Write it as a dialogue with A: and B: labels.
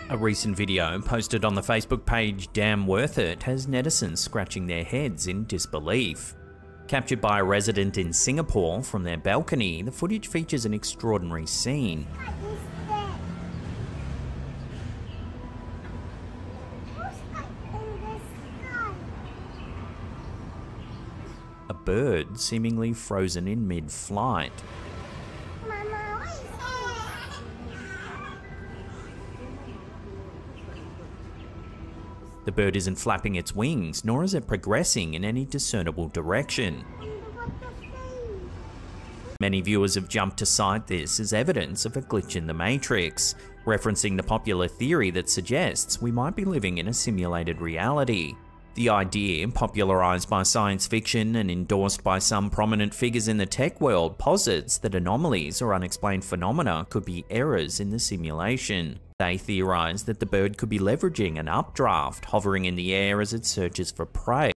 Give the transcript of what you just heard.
A: A recent video posted on the Facebook page Damn Worth It has netizens scratching their heads in disbelief. Captured by a resident in Singapore from their balcony, the footage features an extraordinary scene. A bird seemingly frozen in mid-flight. The bird isn't flapping its wings, nor is it progressing in any discernible direction. Many viewers have jumped to cite this as evidence of a glitch in the Matrix, referencing the popular theory that suggests we might be living in a simulated reality. The idea, popularized by science fiction and endorsed by some prominent figures in the tech world, posits that anomalies or unexplained phenomena could be errors in the simulation. They theorize that the bird could be leveraging an updraft, hovering in the air as it searches for prey.